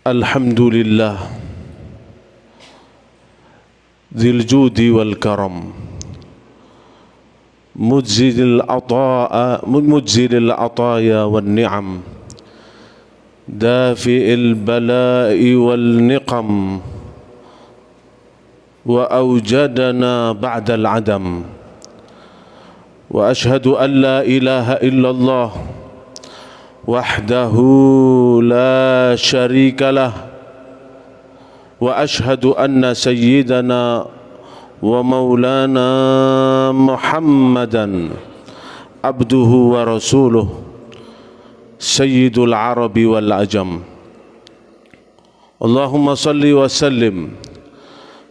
الحمد لله ذي الجود والكرم مجزل العطايا والنعم دافئ البلاء والنقم وأوجدنا بعد العدم وأشهد أن لا إله إلا الله وحده لا شريك له وأشهد أن سيدنا ومولانا محمدا عبده ورسوله سيد العرب والعجم اللهم صل وسلم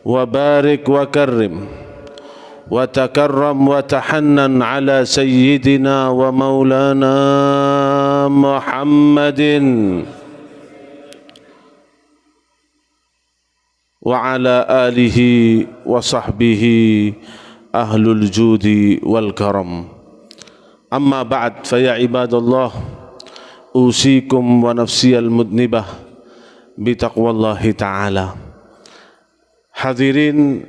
وبارك وكرم وتكرم وتحنن على سيدنا ومولانا محمد وعلى آله وصحبه أهل الجود والكرم أما بعد فيا عباد الله أوصيكم ونفسي المذنبة بتقوى الله تعالى. Hadirin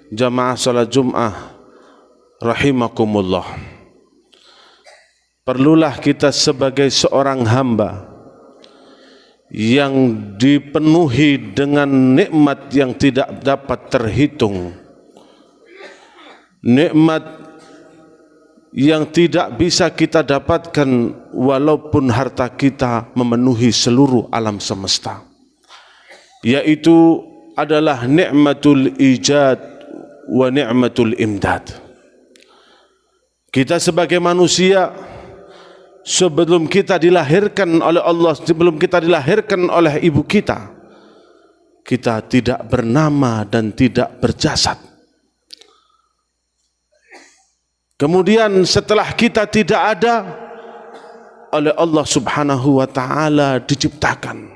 jamaah salat Jum'ah rahimakumullah. Perlulah kita sebagai seorang hamba yang dipenuhi dengan nikmat yang tidak dapat terhitung, nikmat yang tidak bisa kita dapatkan walaupun harta kita memenuhi seluruh alam semesta, yaitu adalah nikmatul ijad wa ni'matul imdad. Kita sebagai manusia, sebelum kita dilahirkan oleh Allah, sebelum kita dilahirkan oleh ibu kita, kita tidak bernama dan tidak berjasad. Kemudian setelah kita tidak ada, oleh Allah Subhanahu wa ta'ala diciptakan.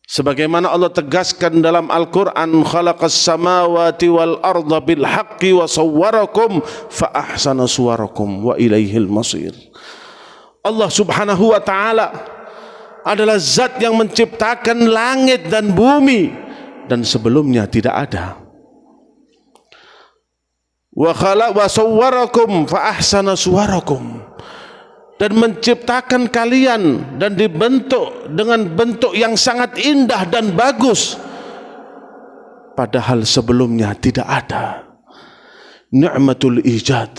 Sebagaimana Allah tegaskan dalam Al-Quran, khalaqas samawati wal arda bil haqqi wa sawwarakum fa ahsana suwarakum wa ilaihil masir. Allah Subhanahu wa ta'ala adalah zat yang menciptakan langit dan bumi dan sebelumnya tidak ada. Wa khalaq wa sawwarakum fa ahsana suwarakum, dan menciptakan kalian dan dibentuk dengan bentuk yang sangat indah dan bagus, padahal sebelumnya tidak ada. Ni'matul ijad,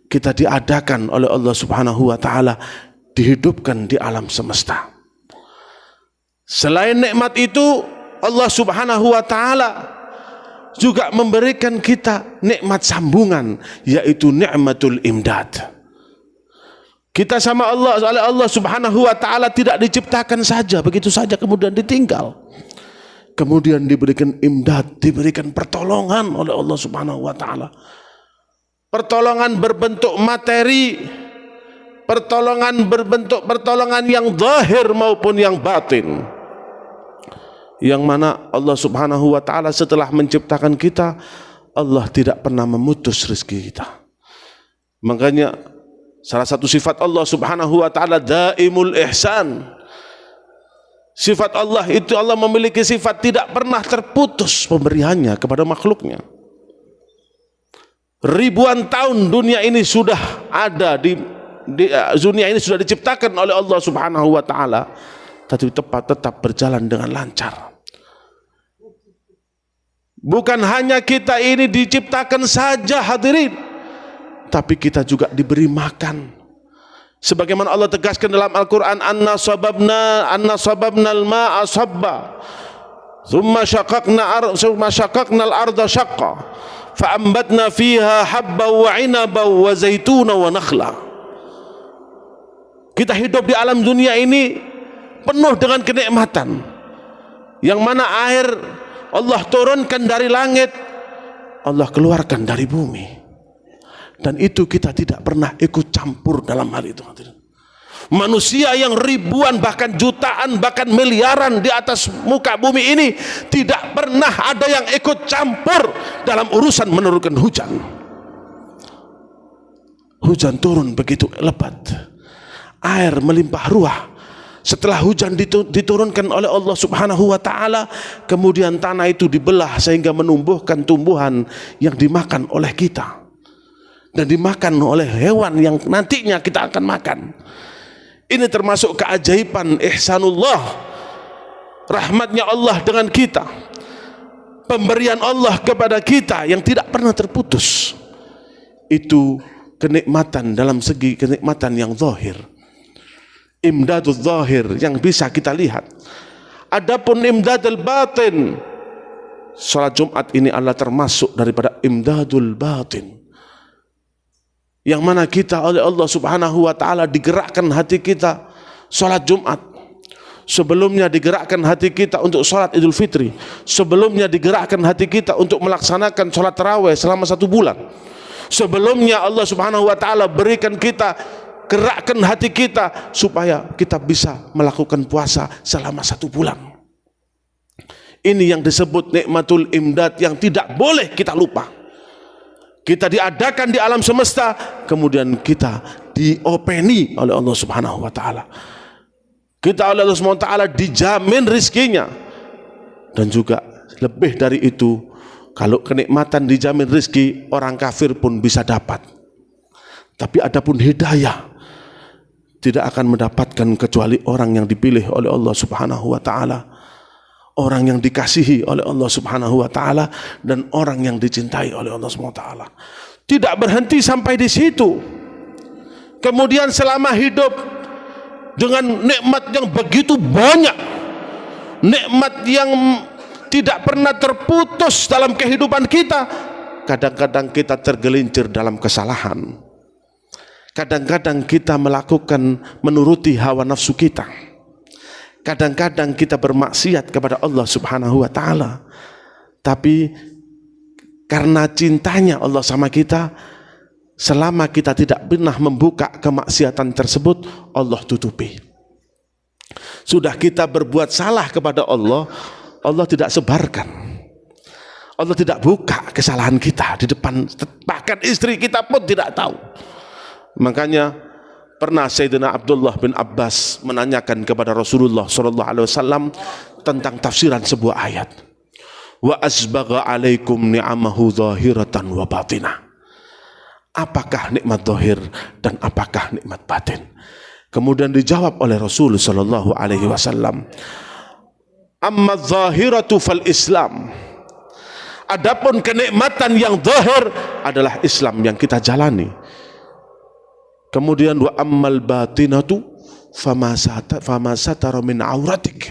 kita diadakan oleh Allah Subhanahu wa ta'ala, dihidupkan di alam semesta. Selain nikmat itu, Allah Subhanahu wa ta'ala juga memberikan kita nikmat sambungan, yaitu ni'matul imdad. Kita sama Allah, oleh Allah Subhanahu wa ta'ala tidak diciptakan saja begitu saja kemudian ditinggal. Kemudian diberikan imdad, diberikan pertolongan oleh Allah Subhanahu wa ta'ala. Pertolongan berbentuk materi, pertolongan yang zahir maupun yang batin. Yang mana Allah Subhanahu wa ta'ala setelah menciptakan kita, Allah tidak pernah memutus rezeki kita. Makanya salah satu sifat Allah Subhanahu wa ta'ala daimul ihsan. Sifat Allah itu, Allah memiliki sifat tidak pernah terputus pemberiannya kepada makhluknya. Ribuan tahun dunia ini sudah ada, dunia ini sudah diciptakan oleh Allah Subhanahu wa ta'ala, tapi tetap berjalan dengan lancar. Bukan hanya kita ini diciptakan saja hadirin, tapi kita juga diberi makan. Sebagaimana Allah tegaskan dalam Al-Quran, anna sababna al-ma'a sabba thumma syaqaqna al-arda syaqqa fa'ambatna fiha habba wa inaba wa zaituna wa nakhla. Kita hidup di alam dunia ini penuh dengan kenikmatan, yang mana air Allah turunkan dari langit, Allah keluarkan dari bumi, dan itu kita tidak pernah ikut campur dalam hal itu. Manusia yang ribuan bahkan jutaan bahkan miliaran di atas muka bumi ini tidak pernah ada yang ikut campur dalam urusan menurunkan hujan. Hujan turun begitu lebat, air melimpah ruah, Setelah hujan diturunkan oleh Allah Subhanahu wa taala, kemudian tanah itu dibelah sehingga menumbuhkan tumbuhan yang dimakan oleh kita dan dimakan oleh hewan yang nantinya kita akan makan. Ini termasuk keajaiban ihsanullah, rahmatnya Allah dengan kita, pemberian Allah kepada kita yang tidak pernah terputus. Itu kenikmatan dalam segi kenikmatan yang zahir, imdadul zahir yang bisa kita lihat. Adapun imdadul batin, salat Jumat ini adalah termasuk daripada imdadul batin, yang mana kita oleh Allah Subhanahu wa taala digerakkan hati kita salat Jumat. Sebelumnya digerakkan hati kita untuk salat Idul Fitri. Sebelumnya digerakkan hati kita untuk melaksanakan salat tarawih selama 1 bulan. Sebelumnya Allah Subhanahu wa taala berikan kita, gerakkan hati kita supaya kita bisa melakukan puasa selama 1 bulan. Ini yang disebut nikmatul imdad yang tidak boleh kita lupa. Kita diadakan di alam semesta, kemudian kita diopeni oleh Allah Subhanahu wa taala. Kita oleh Allah Subhanahu wa taala dijamin rizkinya. Dan juga lebih dari itu, kalau kenikmatan dijamin rizki, orang kafir pun bisa dapat. Tapi adapun hidayah tidak akan mendapatkan kecuali orang yang dipilih oleh Allah Subhanahu wa taala, orang yang dikasihi oleh Allah Subhanahu wa taala, dan orang yang dicintai oleh Allah Subhanahu wa taala. Tidak berhenti sampai di situ. Kemudian selama hidup dengan nikmat yang begitu banyak, nikmat yang tidak pernah terputus dalam kehidupan kita, kadang-kadang kita tergelincir dalam kesalahan. Kadang-kadang kita melakukan menuruti hawa nafsu kita. Kadang-kadang kita bermaksiat kepada Allah Subhanahu wa taala. Tapi karena cintanya Allah sama kita, selama kita tidak pernah membuka kemaksiatan tersebut, Allah tutupi. Sudah kita berbuat salah kepada Allah, Allah tidak sebarkan. Allah tidak buka kesalahan kita di depan, bahkan istri kita pun tidak tahu. Makanya pernah Sayyidina Abdullah bin Abbas menanyakan kepada Rasulullah SAW tentang tafsiran sebuah ayat. Wa asbagha alaikum ni'amahu zahiratan wa batinah. Apakah nikmat zahir dan apakah nikmat batin? Kemudian dijawab oleh Rasul SAW. Amma zahiratu fal Islam. Adapun kenikmatan yang zahir adalah Islam yang kita jalani. Kemudian wa ammal batinatu fama satara min auratik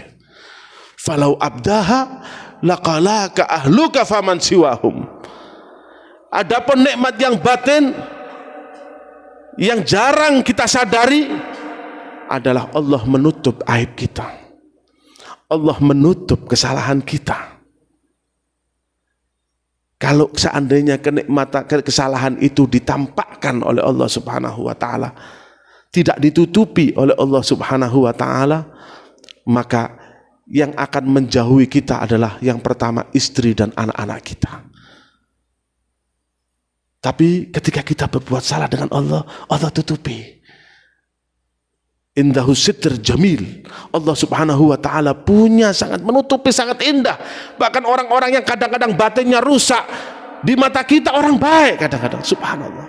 falau abdaha laqalaka ahluka faman siwahum. Adapun nikmat yang batin yang jarang kita sadari adalah Allah menutup aib kita, Allah menutup kesalahan kita. Kalau seandainya kenikmatan kesalahan itu ditampakkan oleh Allah Subhanahu wa taala, tidak ditutupi oleh Allah Subhanahu wa taala, maka yang akan menjauhi kita adalah yang pertama istri dan anak-anak kita. Tapi ketika kita berbuat salah dengan Allah, Allah tutupi. Indahu sitr jamil. Allah Subhanahu wa taala punya sangat menutupi, sangat indah. Bahkan orang-orang yang kadang-kadang batinnya rusak, di mata kita orang baik kadang-kadang, subhanallah.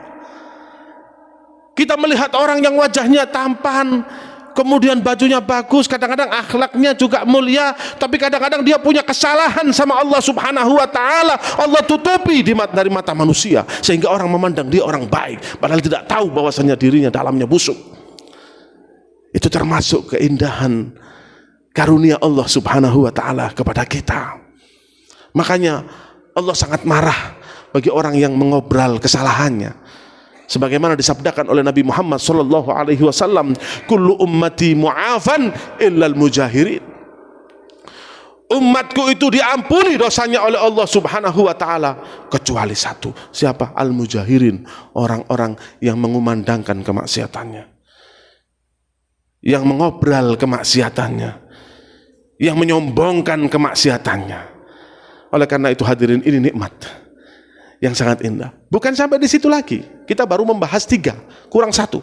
Kita melihat orang yang wajahnya tampan, kemudian bajunya bagus, kadang-kadang akhlaknya juga mulia, tapi kadang-kadang dia punya kesalahan sama Allah Subhanahu wa taala. Allah tutupi dari mata manusia sehingga orang memandang dia orang baik, padahal tidak tahu bahwasanya dirinya dalamnya busuk. Itu termasuk keindahan karunia Allah Subhanahu wa taala kepada kita. Makanya Allah sangat marah bagi orang yang mengobral kesalahannya. Sebagaimana disabdakan oleh Nabi Muhammad sallallahu alaihi wasallam, kullu ummati mu'afan illal mujahirin. Umatku itu diampuni dosanya oleh Allah Subhanahu wa taala kecuali satu. Siapa? Al-mujahirin, orang-orang yang mengumandangkan kemaksiatannya, yang mengobral kemaksiatannya, yang menyombongkan kemaksiatannya. Oleh karena itu hadirin, ini nikmat yang sangat indah. Bukan sampai di situ lagi, kita baru membahas 3, kurang 1.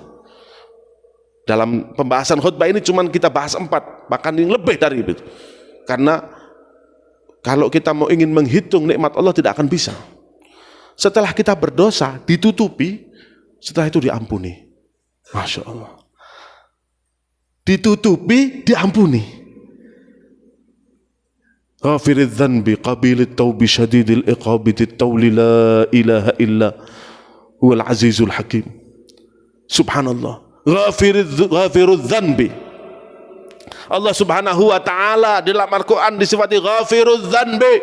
Dalam pembahasan khutbah ini cuma kita bahas 4, bahkan yang lebih dari itu. Karena kalau kita mau ingin menghitung nikmat Allah tidak akan bisa. Setelah kita berdosa, ditutupi, setelah itu diampuni. Masya Allah. Ditutupi, diampuni. Ghafiridz dzanbi qabilit taubi syadidil iqabi tawli la ilaha illa huwal azizul hakim. Subhanallah. Ghafirudz dzanbi. Allah Subhanahu wa taala dalam Al-Qur'an disifati ghafirudz dzanbi,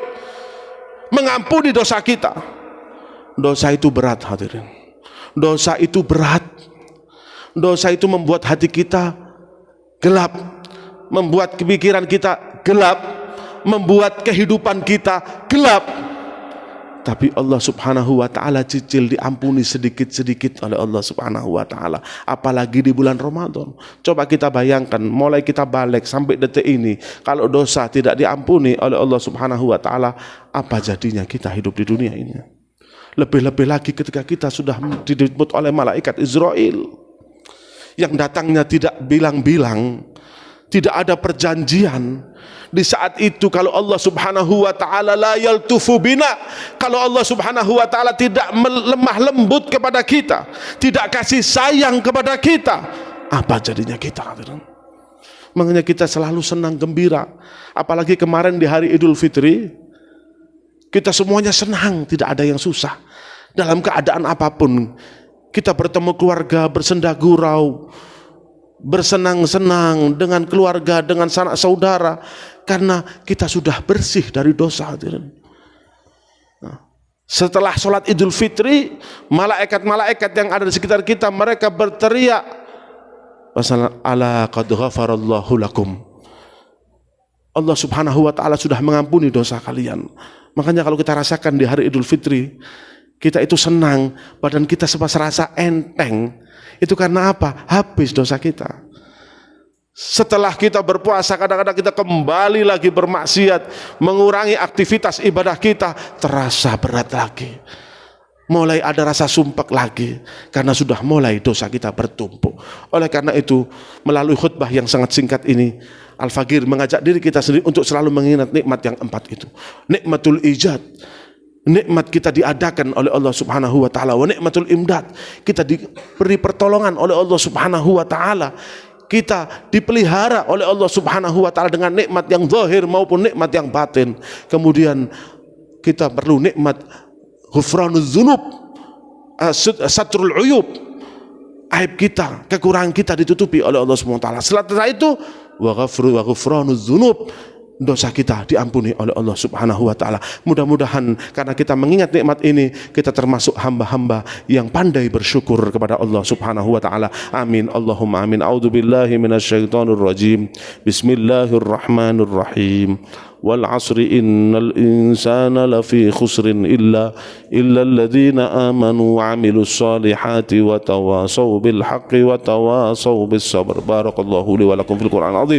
mengampuni dosa kita. Dosa itu berat, hadirin. Dosa itu berat. Dosa itu membuat hati kita gelap, membuat pikiran kita gelap, membuat kehidupan kita gelap. Tapi Allah Subhanahu wa taala cicil diampuni sedikit-sedikit oleh Allah Subhanahu wa taala. Apalagi di bulan Ramadan. Coba kita bayangkan, mulai kita balik sampai detik ini, kalau dosa tidak diampuni oleh Allah Subhanahu wa taala, apa jadinya kita hidup di dunia ini? Lebih-lebih lagi ketika kita sudah dijemput oleh malaikat Israel yang datangnya tidak bilang-bilang, tidak ada perjanjian. Di saat itu kalau Allah Subhanahu wa taala la yaltufu bina, kalau Allah Subhanahu wa taala tidak lemah lembut kepada kita, tidak kasih sayang kepada kita, apa jadinya kita? Makanya kita selalu senang gembira. Apalagi kemarin di hari Idul Fitri, kita semuanya senang, tidak ada yang susah. Dalam keadaan apapun, kita bertemu keluarga, bersenda gurau, bersenang-senang dengan keluarga, dengan sanak saudara, karena kita sudah bersih dari dosa. Setelah sholat Idul Fitri, malaikat-malaikat yang ada di sekitar kita, mereka berteriak, ala qad ghafarallahu lakum. Allah Subhanahu wa taala sudah mengampuni dosa kalian. Makanya kalau kita rasakan di hari Idul Fitri, kita itu senang, badan kita serasa enteng. Itu karena apa? Habis dosa kita. Setelah kita berpuasa, kadang-kadang kita kembali lagi bermaksiat, mengurangi aktivitas ibadah kita, terasa berat lagi. Mulai ada rasa sumpek lagi, karena sudah mulai dosa kita bertumpuk. Oleh karena itu, melalui khutbah yang sangat singkat ini, Al-Faqir mengajak diri kita sendiri untuk selalu mengingat nikmat yang 4 itu. Nikmatul ijad, nikmat kita diadakan oleh Allah Subhanahu wa taala. Wa nikmatul imdad, kita diberi pertolongan oleh Allah Subhanahu wa taala. Kita dipelihara oleh Allah Subhanahu wa taala dengan nikmat yang zahir maupun nikmat yang batin. Kemudian kita perlu nikmat ghufranuz dzunub, satrul uyub. Aib kita, kekurangan kita ditutupi oleh Allah Subhanahu wa taala. Setelah itu wa ghufranuz dzunub, dosa kita diampuni oleh Allah Subhanahu wa taala. Mudah-mudahan karena kita mengingat nikmat ini, kita termasuk hamba-hamba yang pandai bersyukur kepada Allah Subhanahu wa taala. Amin. Allahumma amin. A'udzubillahi minasyaitonir rajim. Bismillahirrahmanirrahim. Wal 'asri innal insana lafi khusrin illa alladziina aamanu wa 'amilus solihati wa tawashaw bil haqqi wa tawashaw bis sabr. Barakallahu li wa lakum fil Qur'anil 'azim.